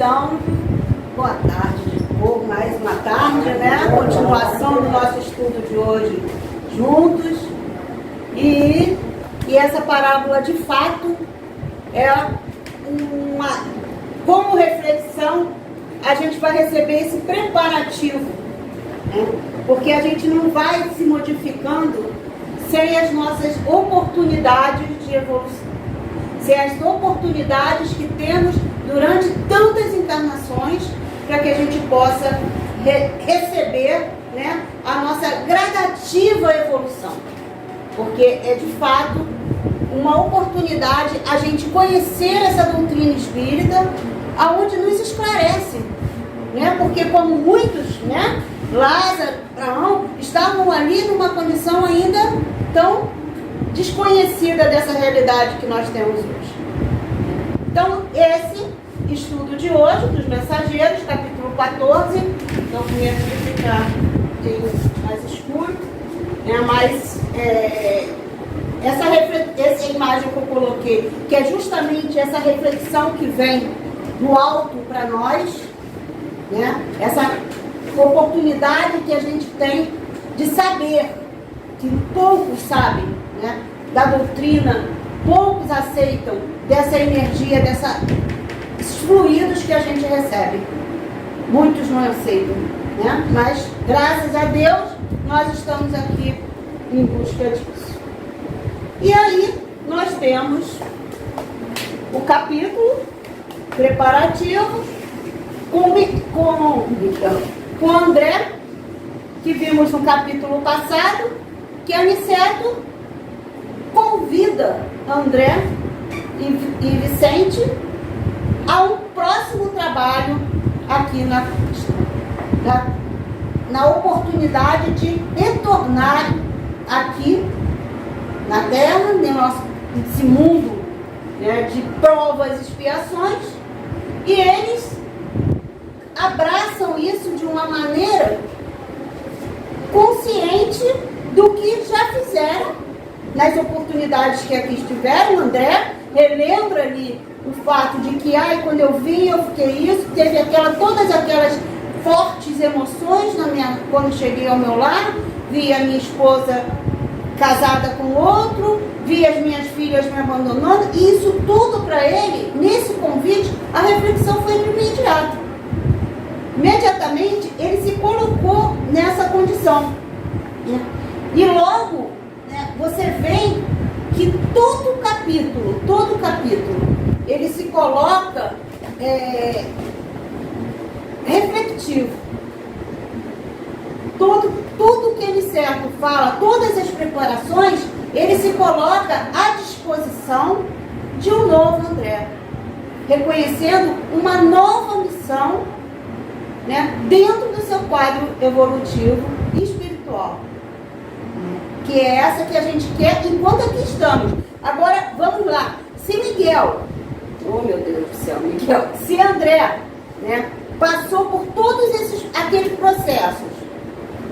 Então, boa tarde de novo, mais uma tarde, né? Continuação do nosso estudo de hoje juntos. E essa parábola, de fato, é como reflexão, a gente vai receber esse preparativo, né? Porque a gente não vai se modificando sem as nossas oportunidades de evolução, sem as oportunidades que temos durante tantas encarnações, para que a gente possa receber, né, a nossa gradativa evolução. Porque é de fato uma oportunidade a gente conhecer essa doutrina espírita, aonde nos esclarece, né? Porque como muitos, né, Lázaro, Abraão, estavam ali numa condição ainda tão desconhecida dessa realidade que nós temos hoje. Então, esse estudo de hoje, dos mensageiros, capítulo 14, então primeiro que ficar mais escuro, né? Mas essa imagem que eu coloquei, que é justamente essa reflexão que vem do alto para nós, né? Essa oportunidade que a gente tem de saber, que poucos sabem, né, da doutrina, poucos aceitam dessa energia, desses fluidos que a gente recebe. Muitos não aceitam, né? Mas graças a Deus nós estamos aqui em busca disso. E aí nós temos o capítulo preparativo com André, que vimos no capítulo passado, que Aniceto convida André e Vicente a um próximo trabalho aqui na oportunidade de retornar aqui na Terra, nesse mundo, né, de provas e expiações, e eles abraçam isso de uma maneira consciente do que já fizeram nas oportunidades que aqui estiveram. André relembra ali o fato de que, quando eu vim, eu fiquei isso, teve todas aquelas fortes emoções quando cheguei ao meu lar, vi a minha esposa casada com outro, vi as minhas filhas me abandonando, e isso tudo para ele, nesse convite, a reflexão foi imediata. Imediatamente ele se colocou nessa condição, né? E logo, né, você vê que todo capítulo, ele se coloca refletivo. Tudo que ele certo fala, todas as preparações, ele se coloca à disposição de um novo André, reconhecendo uma nova missão, né, dentro do seu quadro evolutivo e espiritual, que é essa que a gente quer enquanto aqui estamos. Agora, vamos lá. Se Miguel, oh meu Deus do céu, Miguel, se André, né, passou por todos aqueles processos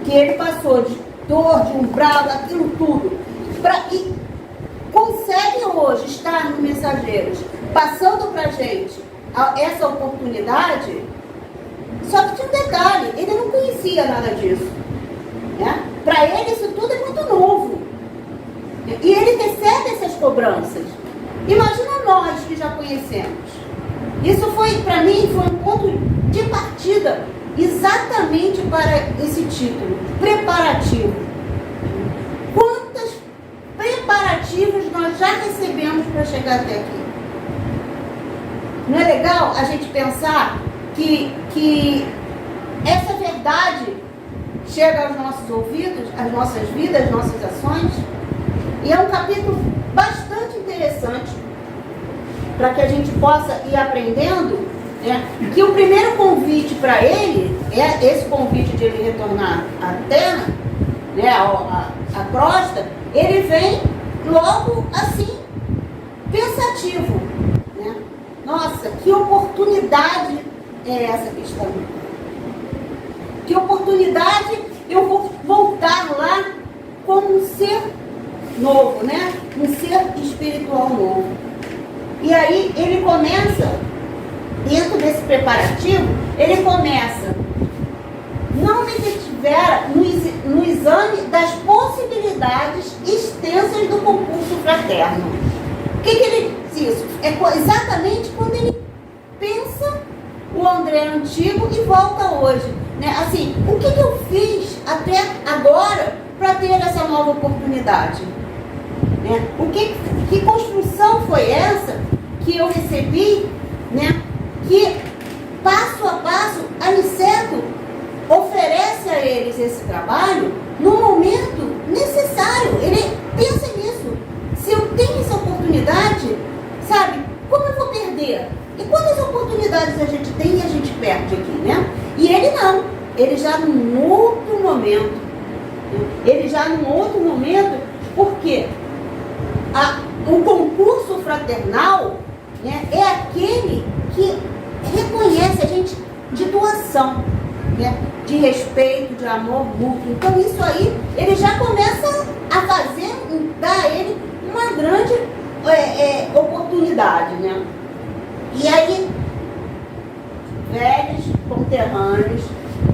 que ele passou, de dor, de umbral, aquilo tudo, e consegue hoje estar no Mensageiros, passando para a gente essa oportunidade. Só que tinha um detalhe, ele não conhecia nada disso, né? Para ele isso tudo é muito novo. E ele recebe essas cobranças. Imagina nós que já conhecemos. Isso para mim, foi um ponto de partida exatamente para esse título, preparativo. Quantos preparativos nós já recebemos para chegar até aqui? Não é legal a gente pensar que essa verdade chega aos nossos ouvidos, às nossas vidas, às nossas ações? E é um capítulo bastante interessante para que a gente possa ir aprendendo, né, que o primeiro convite para ele, esse convite de ele retornar à Terra, né, à crosta, ele vem logo assim, pensativo, né? Nossa, que oportunidade é essa que está aqui? Que oportunidade eu vou voltar lá como um ser novo, né? Um ser espiritual novo. E aí ele começa dentro desse preparativo, ele começa, não me detivera no exame das possibilidades extensas do concurso fraterno. O que ele diz isso? É exatamente quando ele pensa o André antigo e volta hoje. Né? Assim, o que eu fiz até agora para ter essa nova oportunidade? Né? Que construção foi essa que eu recebi, né? Que passo a passo a Aniceto oferece a eles esse trabalho no momento necessário. Ele pensa nisso. Se eu tenho essa oportunidade, sabe, como eu vou perder? E quantas oportunidades a gente tem e a gente perde aqui, né? E ele não. Ele já num outro momento. Porque o concurso fraternal, né, é aquele que reconhece a gente de doação, né, de respeito, de amor mútuo. Então isso aí, ele já começa a fazer, dar a ele uma grande oportunidade, né? E aí, velhos conterrâneos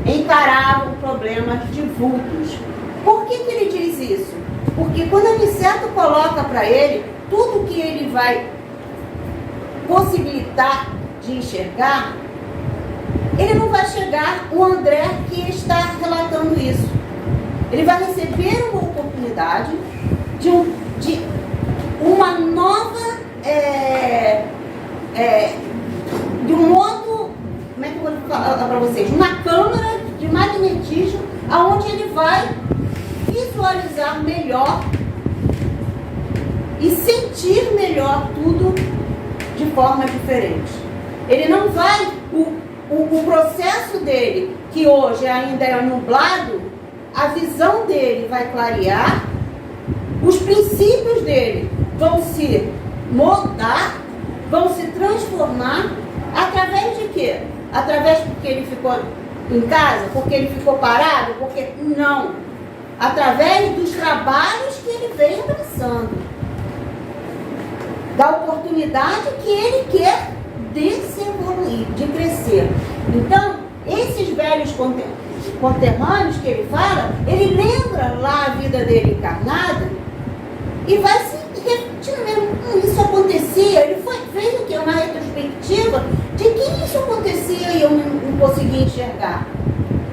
encaravam problemas de vultos. Por que ele diz isso? Porque quando Aniceto coloca para ele tudo que ele vai possibilitar de enxergar, ele não vai chegar o André que está relatando isso. Ele vai receber uma oportunidade de uma nova, de um outro, como é que eu vou falar para vocês? Uma câmara de magnetismo, aonde ele vai visualizar melhor e sentir melhor tudo de forma diferente. Ele não vai, o processo dele, que hoje ainda é nublado, a visão dele vai clarear, os princípios dele vão se moldar, vão se transformar, através de quê? Através porque ele ficou em casa, porque ele ficou parado, porque não. Através dos trabalhos que ele vem abraçando, da oportunidade que ele quer de se evoluir, de crescer. Então, esses velhos conterrâneos que ele fala, ele lembra lá a vida dele encarnada e vai se repetindo mesmo. Isso acontecia, ele fez o que? Uma retrospectiva de que isso acontecia e eu não conseguia enxergar.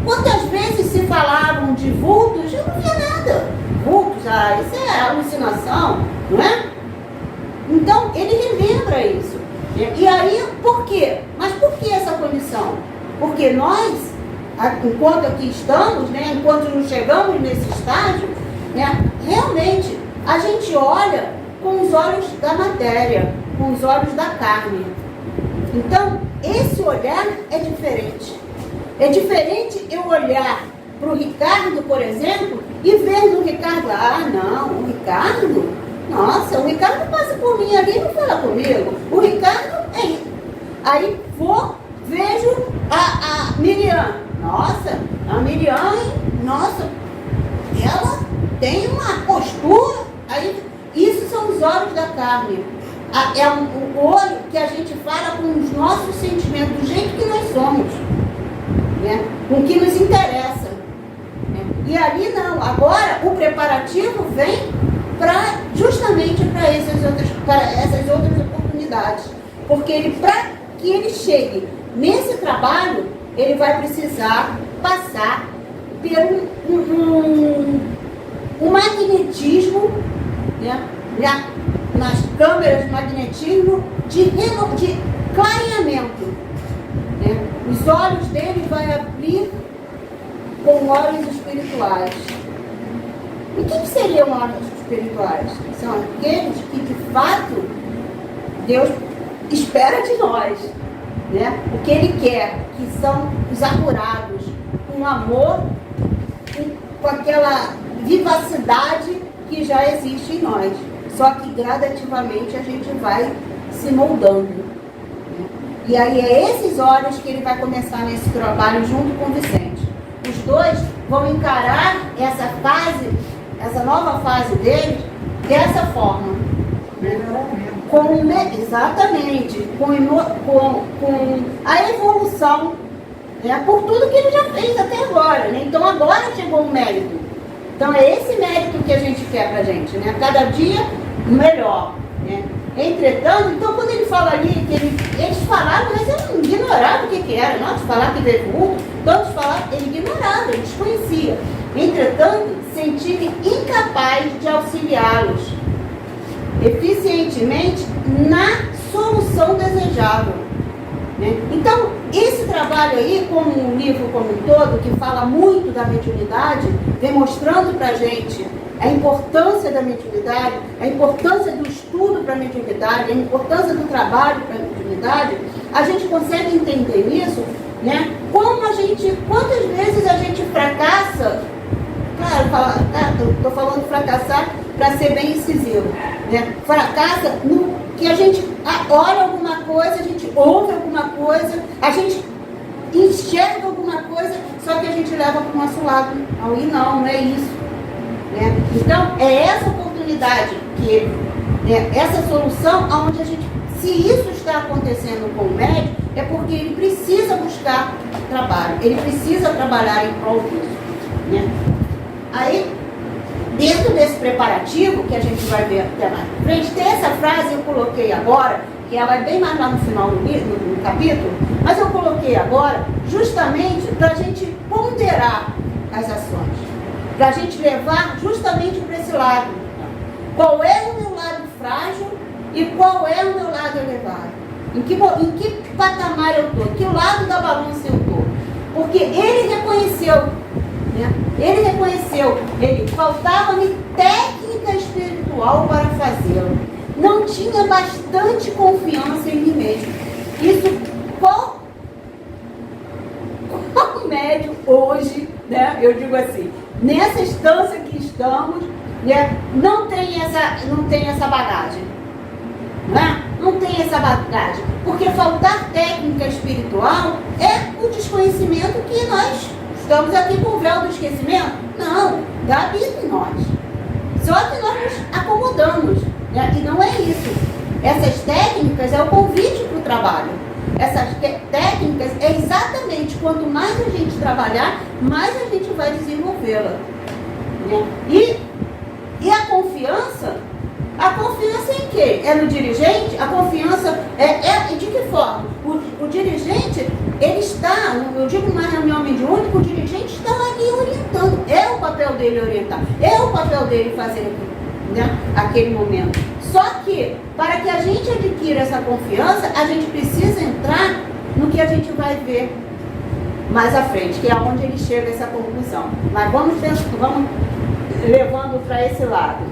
Quantas vezes se falavam de vultos, eu não via nada. Vultos, isso é alucinação, não é? Então, ele relembra isso. E aí, por quê? Mas por que essa condição? Porque nós, enquanto aqui estamos, né, enquanto não chegamos nesse estágio, né, realmente, a gente olha com os olhos da matéria, com os olhos da carne. Então, esse olhar é diferente. É diferente eu olhar para o Ricardo, por exemplo, e ver no Ricardo, não, o Ricardo, nossa, o Ricardo passa por mim ali e não fala comigo. O Ricardo é isso. Aí vejo a Miriam. Nossa, a Miriam, nossa, ela tem uma postura. Aí, isso são os olhos da carne. É o olho que a gente fala com os nossos sentimentos, do jeito que nós somos. Né? Com o que nos interessa. Né? E ali não. Agora o preparativo vem justamente para essas outras oportunidades. Porque para que ele chegue nesse trabalho, ele vai precisar passar por um magnetismo, né? Nas câmeras de magnetismo de clareamento. Né? Os olhos dele vão abrir com olhos espirituais. E o que seriam olhos espirituais? São aqueles que, de fato, Deus espera de nós. Né? O que Ele quer, que são os apurados, com amor, com aquela vivacidade que já existe em nós. Só que gradativamente a gente vai se moldando. Né? E aí é esses olhos que ele vai começar nesse trabalho junto com o Vicente. Os dois vão encarar essa fase, essa nova fase deles, dessa forma. Né? Exatamente, com a evolução, né, por tudo que ele já fez até agora, né? Então agora chegou o mérito. Então é esse mérito que a gente quer pra gente, né? Cada dia melhor, né? Entretanto, então quando ele fala ali, que eles falavam, mas ele ignorava o que era, não? De falar que veio vulto, todos falavam, ele ignorava, ele desconhecia. Entretanto, senti-me incapaz de auxiliá-los eficientemente na solução desejável, né? Então, esse trabalho aí, como um livro como um todo, que fala muito da mediunidade, demonstrando para a gente a importância da mediunidade, a importância do estudo para a mediunidade, a importância do trabalho para a mediunidade, a gente consegue entender isso, né? Quantas vezes a gente fracassa. Claro, estou falando fracassar para ser bem incisivo, né? Fracassa no que a gente olha alguma coisa, a gente ouve alguma coisa, a gente enxerga alguma coisa, só que a gente leva para o nosso lado. Não é isso, né? Então, é essa oportunidade essa solução onde a gente, se isso está acontecendo com o médico, é porque ele precisa buscar trabalho, ele precisa trabalhar em prol disso, né? Aí, dentro desse preparativo, que a gente vai ver até mais pra frente, tem essa frase, eu coloquei agora, que ela é bem mais lá no final do capítulo, mas eu coloquei agora justamente para a gente ponderar as ações, para a gente levar justamente para esse lado. Qual é o meu lado frágil e qual é o meu lado elevado? Em que patamar eu estou? Em que lado da balança eu estou? Porque ele reconheceu, faltava-me técnica espiritual para fazê-lo. Não tinha bastante confiança em mim mesmo. Isso, qual médium hoje, né? Eu digo assim, nessa instância que estamos, né? Não tem essa bagagem, né? Não tem essa bagagem. Porque faltar técnica espiritual é o desconhecimento que nós estamos aqui com o véu do esquecimento? Não, habita em nós. Só que nós nos acomodamos, né? E não é isso. Essas técnicas é o convite para o trabalho. Essas técnicas é exatamente quanto mais a gente trabalhar, mais a gente vai desenvolvê-la, né? E a confiança? A confiança em quê? É no dirigente? A confiança é de que forma? O dirigente, ele está, eu digo numa reunião mediúnica, o dirigente está ali orientando. É o papel dele orientar. É o papel dele fazer, né, aquele momento. Só que, para que a gente adquira essa confiança, a gente precisa entrar no que a gente vai ver mais à frente, que é onde ele chega a essa conclusão. Mas vamos levando para esse lado.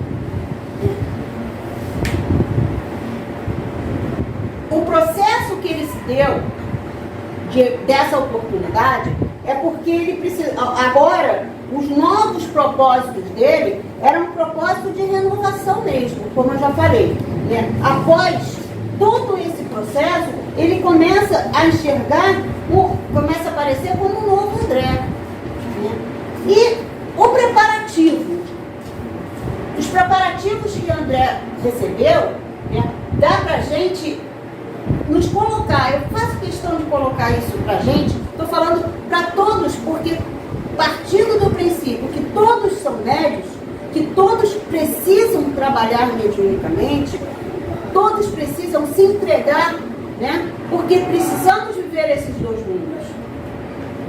O processo que ele se deu dessa oportunidade é porque ele precisa. Agora, os novos propósitos dele eram um propósito de renovação mesmo, como eu já falei, né? Após todo esse processo, ele começa a enxergar, começa a aparecer como um novo André, né? E o preparativo, os preparativos que André recebeu, né, dá pra gente nos colocar, eu faço questão de colocar isso pra gente, estou falando para todos, porque partindo do princípio que todos são médios, que todos precisam trabalhar mediunicamente, todos precisam se entregar, né? Porque precisamos viver esses dois mundos.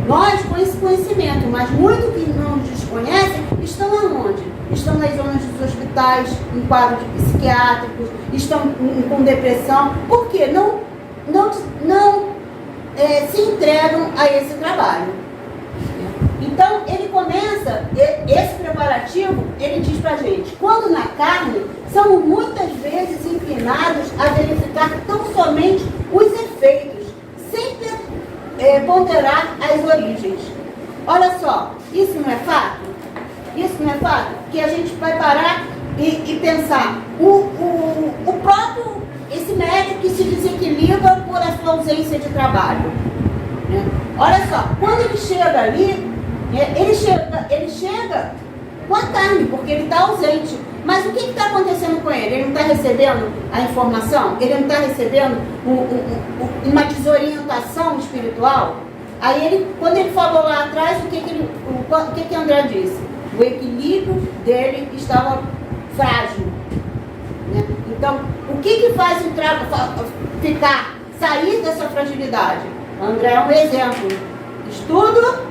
Nós com esse conhecimento, mas muitos que não desconhecem, estão aonde? Estão nas zonas dos hospitais, em quadros psiquiátricos, estão com depressão. Por quê? Não se entregam a esse trabalho. Então, ele começa, esse preparativo, ele diz pra gente, quando na carne, são muitas vezes inclinados a verificar tão somente os efeitos, sem ponderar as origens. Olha só, isso não é fato? Isso não é fato? Que a gente vai parar e pensar, o próprio, esse médico que se desequilibra por a sua ausência de trabalho. Né? Olha só, quando ele chega ali, ele chega com a carne, porque ele está ausente. Mas o que está acontecendo com ele? Ele não está recebendo a informação? Ele não está recebendo uma desorientação espiritual? Aí ele, quando ele falou lá atrás, o que André disse? O equilíbrio dele estava frágil. Né? Então, o que faz sair dessa fragilidade? André é um exemplo. Estudo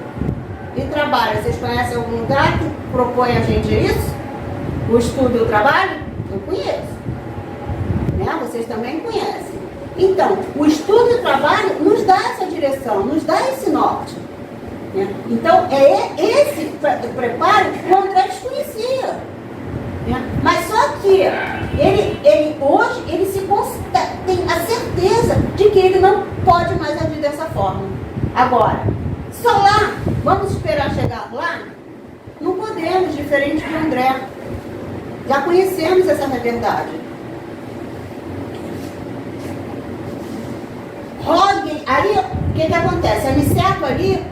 e trabalho. Vocês conhecem algum lugar que propõe a gente isso? O estudo e o trabalho? Eu conheço. Né? Vocês também conhecem. Então, o estudo e o trabalho nos dá essa direção, nos dá esse norte. Né? Então, é esse preparo que o André desconhecia. Né? Mas só que ele hoje tem a certeza de que ele não pode mais agir dessa forma. Agora, só lá, vamos esperar chegar lá? Não podemos, diferente de André. Já conhecemos essa verdade. Roguem, aí o que acontece? A Aniceto ali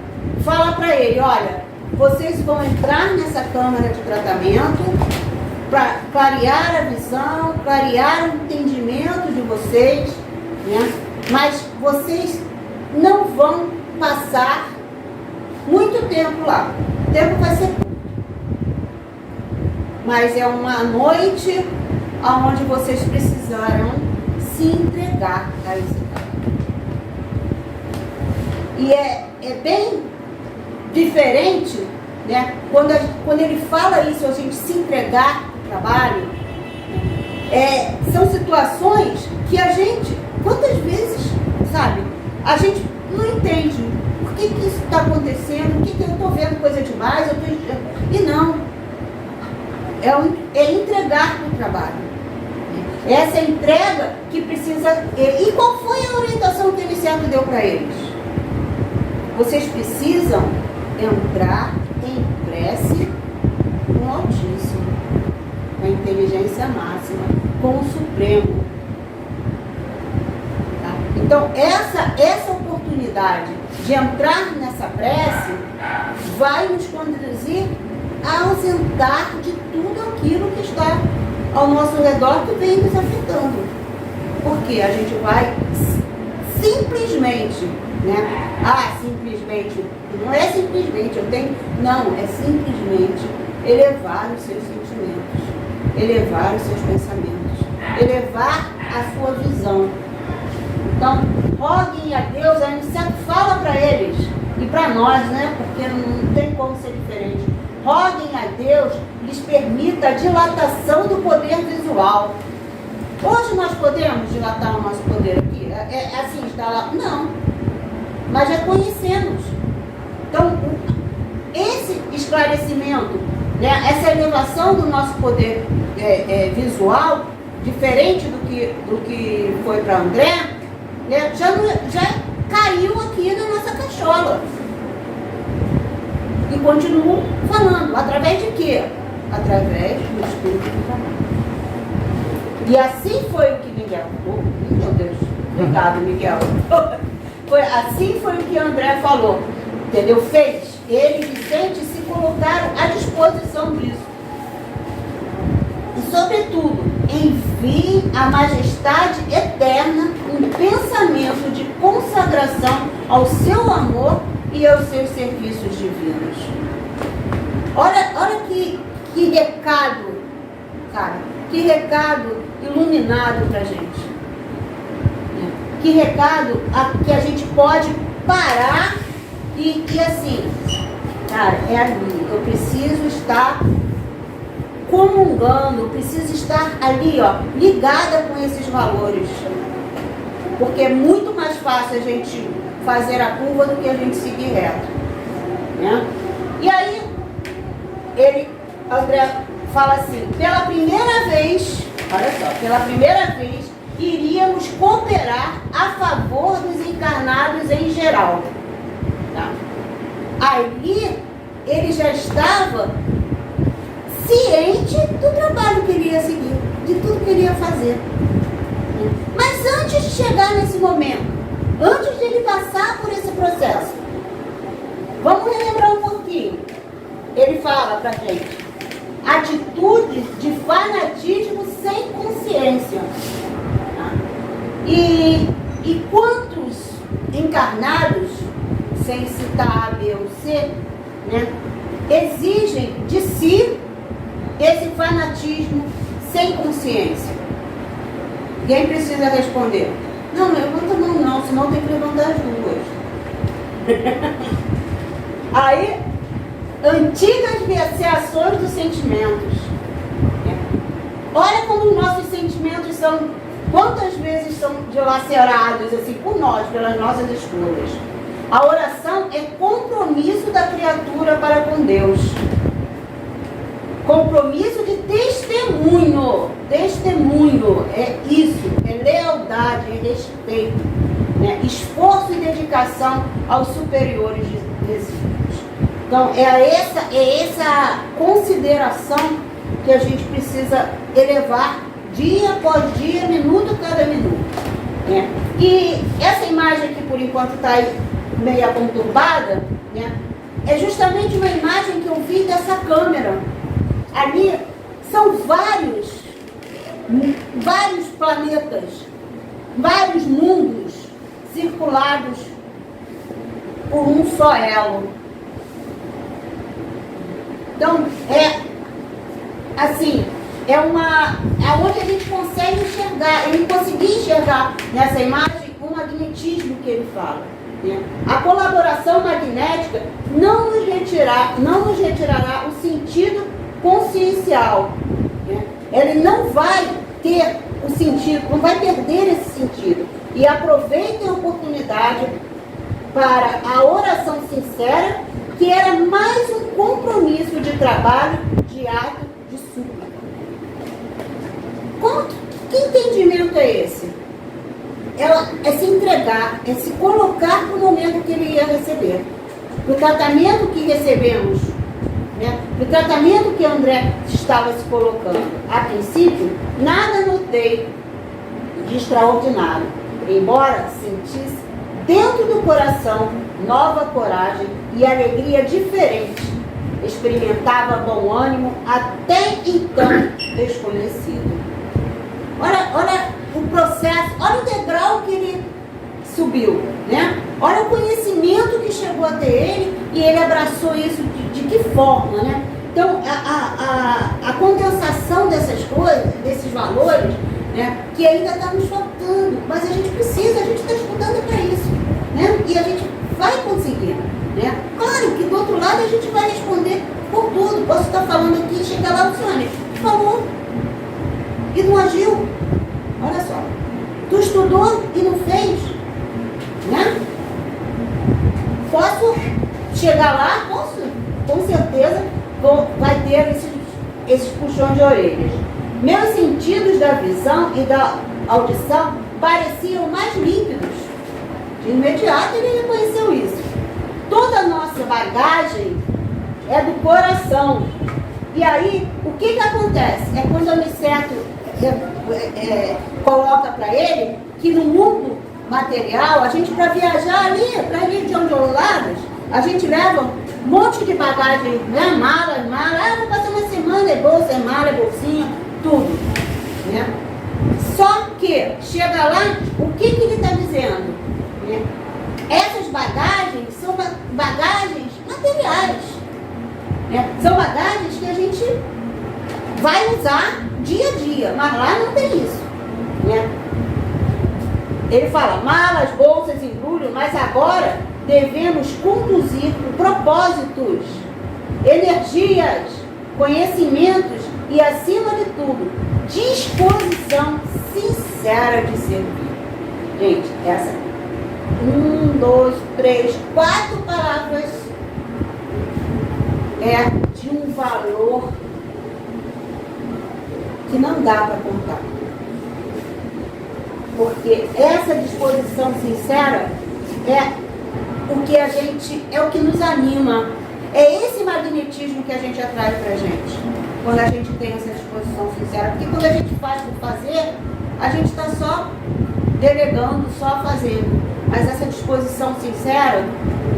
fala para ele, olha, vocês vão entrar nessa câmara de tratamento para clarear a visão, clarear o entendimento de vocês, né? Mas vocês não vão passar muito tempo lá. O tempo vai ser curto. Mas é uma noite onde vocês precisarão se entregar a esse trabalho. E é bem diferente, né? Quando ele fala isso, a gente se entregar ao trabalho, são situações que a gente, quantas vezes, sabe, a gente não entende por que isso está acontecendo, que eu estou vendo coisa demais, e não. É entregar para o trabalho. Essa entrega que precisa... E qual foi a orientação que o Aniceto deu para eles? Vocês precisam entrar em prece com o Altíssimo, com a inteligência máxima, com o Supremo. Tá? Então, essa oportunidade de entrar nessa prece vai nos conduzir a ausentar de tudo aquilo que está ao nosso redor que vem nos afetando. Porque a gente vai simplesmente, né? Simplesmente, não é simplesmente, não, é simplesmente elevar os seus sentimentos, elevar os seus pensamentos, elevar a sua visão. Então, roguem a Deus, a Aniceto fala para eles, e para nós, né? Porque não tem como ser diferente. Roguem a Deus, lhes permita a dilatação do poder visual. Hoje nós podemos dilatar o nosso poder aqui? Assim, está lá? Não. Mas já conhecemos. Então, esse esclarecimento, né, essa elevação do nosso poder visual, diferente do que foi para André, né, já caiu aqui na nossa cachola. E continuo falando. Através de quê? Através do Espírito do Trabalho. E assim foi o que Miguel... meu Deus, obrigado, Miguel. Assim foi o que André falou. Entendeu? Fez. Ele e Vicente se colocaram à disposição disso. E, sobretudo, envie a majestade eterna um pensamento de consagração ao seu amor e aos seus serviços divinos. Olha que recado, cara, que recado iluminado pra gente. Que recado que a gente pode parar e assim, cara, é ali, eu preciso estar comungando, eu preciso estar ali, ó, ligada com esses valores. Porque é muito mais fácil a gente fazer a curva do que a gente seguir reto. Né? E aí, André fala assim, pela primeira vez, olha só, pela primeira vez, iríamos cooperar a favor dos encarnados em geral. Tá? Ali, ele já estava ciente do trabalho que ele ia seguir, de tudo que ele ia fazer. Mas antes de chegar nesse momento, antes de ele passar por esse processo, vamos relembrar um pouquinho. Ele fala pra gente, atitude atitude de fanatismo sem consciência. E quantos encarnados, sem citar A, B ou C, né, exigem de si esse fanatismo sem consciência? Quem precisa responder? Não, levanta a mão não, senão tem que levantar as duas. Aí, antigas viciações dos sentimentos. Olha como os nossos sentimentos são, quantas vezes são dilacerados assim, por nós, pelas nossas escolhas. A oração é compromisso da criatura para com Deus. Compromisso de testemunho. Testemunho é isso, é lealdade, é respeito, né? Esforço e dedicação aos superiores desígnios. Então, é essa consideração que a gente precisa elevar dia após dia, minuto cada minuto, né? E essa imagem aqui, por enquanto, está aí meio conturbada, né? É justamente uma imagem que eu vi dessa câmera. Ali são vários planetas, vários mundos circulados por um só elo. Então, é onde a gente consegue enxergar. Eu não consegui enxergar nessa imagem o magnetismo que ele fala, né? A colaboração magnética não nos retirará o sentido consciencial, né? Ele não vai ter o sentido, não vai perder esse sentido. E aproveitem a oportunidade para a oração sincera, que era mais um compromisso de trabalho, de ato, de súplica. Que entendimento é esse? É se entregar, é se colocar no momento que ele ia receber. O tratamento que recebemos, né? O tratamento que André estava se colocando, a princípio, nada notei de extraordinário, embora sentisse dentro do coração nova coragem e alegria diferente. Experimentava bom ânimo até então desconhecido. Olha o processo, olha o degrau que ele subiu, né? Olha o conhecimento que chegou até ele e ele abraçou isso de que forma, né? Então, a condensação dessas coisas, desses valores, né, que ainda está nos faltando, mas a gente precisa, a gente está estudando para isso, né? E a gente vai conseguir, né? Claro que do outro lado a gente vai responder por tudo. Posso estar falando aqui e chegar lá, Luciane, falou e não agiu. Olha só, tu estudou e não fez, né? Posso chegar lá, com certeza vai ter esses puxões de orelhas. Meus sentidos da visão e da audição pareciam mais límpidos. De imediato ele reconheceu isso. Toda a nossa bagagem é do coração. E aí, o que acontece? É quando o Aniceto coloca para ele que no mundo material, a gente para viajar ali, para ir de onde lados, a gente leva um monte de bagagem, né? Mala, vou passar uma semana, é bolsa, é mala, é bolsinha, tudo, né? Só que chega lá, o que ele está dizendo, né? Essas bagagens são bagagens materiais, né? São bagagens que a gente vai usar dia a dia, mas lá não tem isso, né? Ele fala malas, bolsas, embrulho, mas agora devemos conduzir propósitos, energias, conhecimentos e, acima de tudo, disposição sincera de servir. Gente, essa 1, 2, 3, 4 palavras é de um valor que não dá para contar. Porque essa disposição sincera é o que nos anima. É esse magnetismo que a gente atrai para a gente, quando a gente tem essa disposição sincera. Porque quando a gente faz por fazer, a gente está só delegando, só fazendo. Mas essa disposição sincera,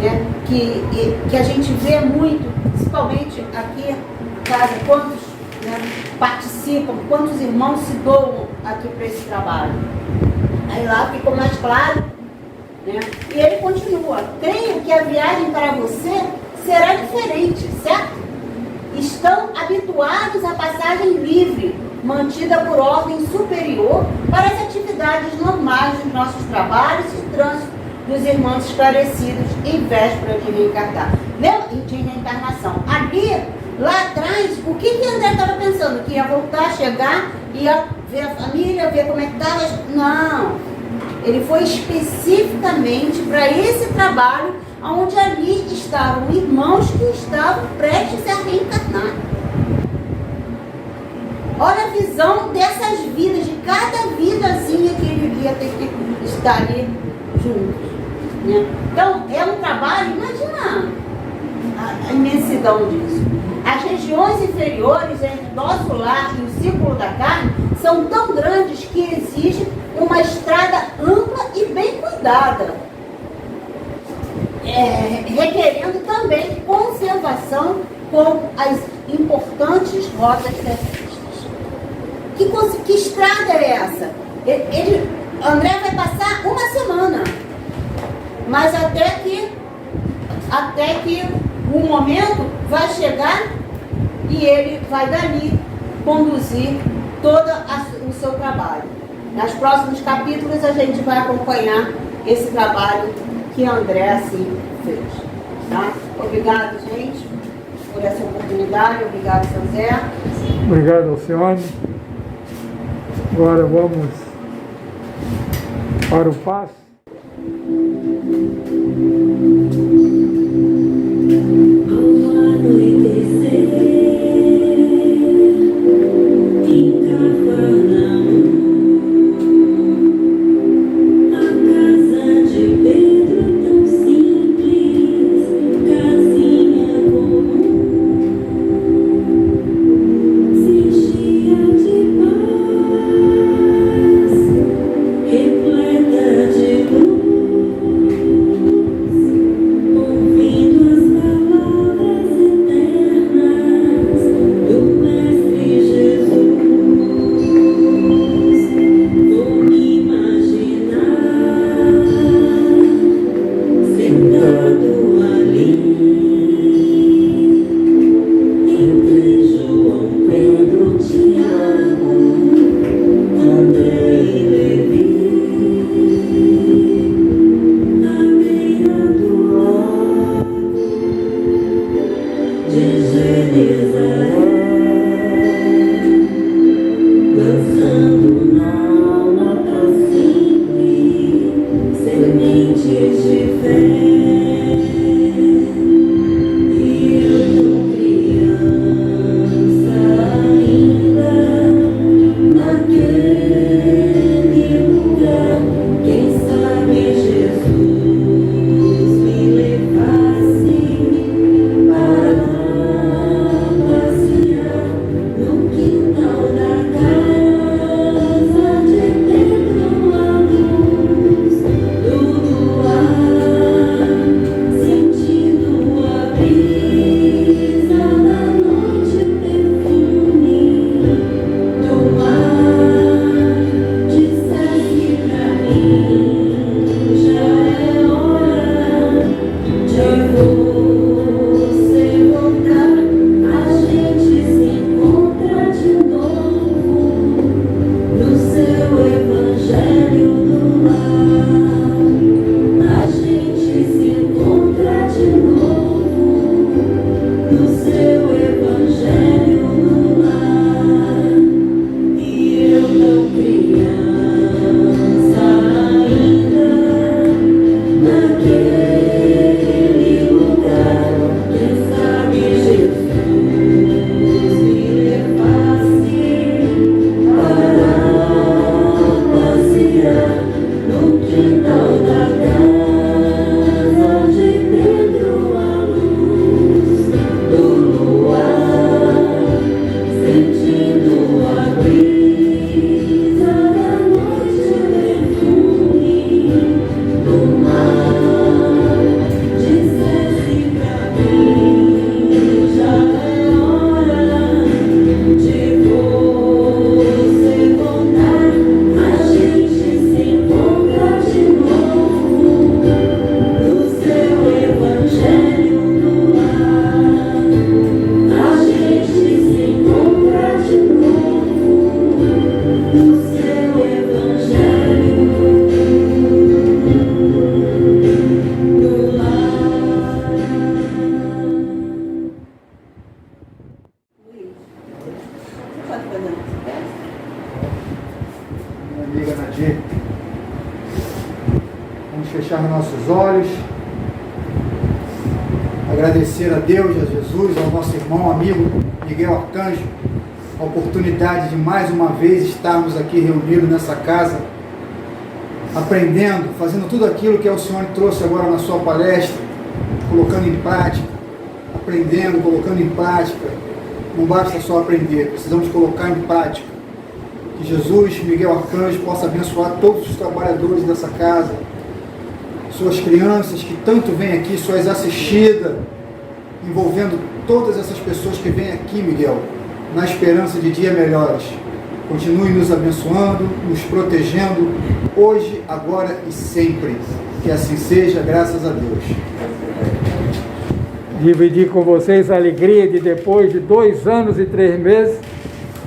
né, que a gente vê muito, principalmente aqui em casa, quantos né, participam, quantos irmãos se doam aqui para esse trabalho. Aí lá ficou mais claro, né? E ele continua: creio que a viagem para você será diferente, certo? Estão habituados à passagem livre, mantida por ordem superior para as atividades normais dos nossos trabalhos e trânsito dos irmãos esclarecidos em véspera de reencarnar. De reencarnação. Ali, lá atrás, o que André estava pensando? Que ia voltar, chegar, ia ver a família, ver como é que estava? Não. Ele foi especificamente para esse trabalho, onde ali estavam irmãos que estavam prestes a reencarnar. Olha a visão dessas vidas, de cada vidazinha que ele ia ter que estar ali juntos, né? Então, é um trabalho, imagina a imensidão disso. As regiões inferiores entre o nosso lar e o círculo da carne são tão grandes que exigem uma estrada ampla e bem cuidada, requerendo também conservação com as importantes rotas terrestres. Que estrada é essa? André vai passar uma semana, mas até que um momento vai chegar e ele vai dali conduzir todo o seu trabalho. Nos próximos capítulos a gente vai acompanhar esse trabalho que André assim fez. Tá? Obrigado, gente, por essa oportunidade. Obrigado, São Zé. Obrigado, Alcione. Agora vamos para o passo. Para fechar nossos olhos, agradecer a Deus, a Jesus, ao nosso irmão, amigo Miguel Arcanjo, a oportunidade de mais uma vez estarmos aqui reunidos nessa casa, aprendendo, fazendo tudo aquilo que o Senhor trouxe agora na sua palestra, colocando em prática, aprendendo, colocando em prática. Não basta só aprender, precisamos colocar em prática. Que Jesus, Miguel Arcanjo, possa abençoar todos os trabalhadores dessa casa, suas crianças que tanto vêm aqui, suas assistidas, envolvendo todas essas pessoas que vêm aqui, Miguel, na esperança de dias melhores. Continue nos abençoando, nos protegendo, hoje, agora e sempre. Que assim seja, graças a Deus. Dividir com vocês a alegria de, depois de 2 anos e 3 meses,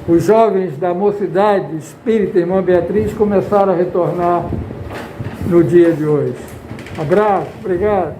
os jovens da Mocidade Espírita Irmã Beatriz começaram a retornar no dia de hoje. Abraço, obrigado.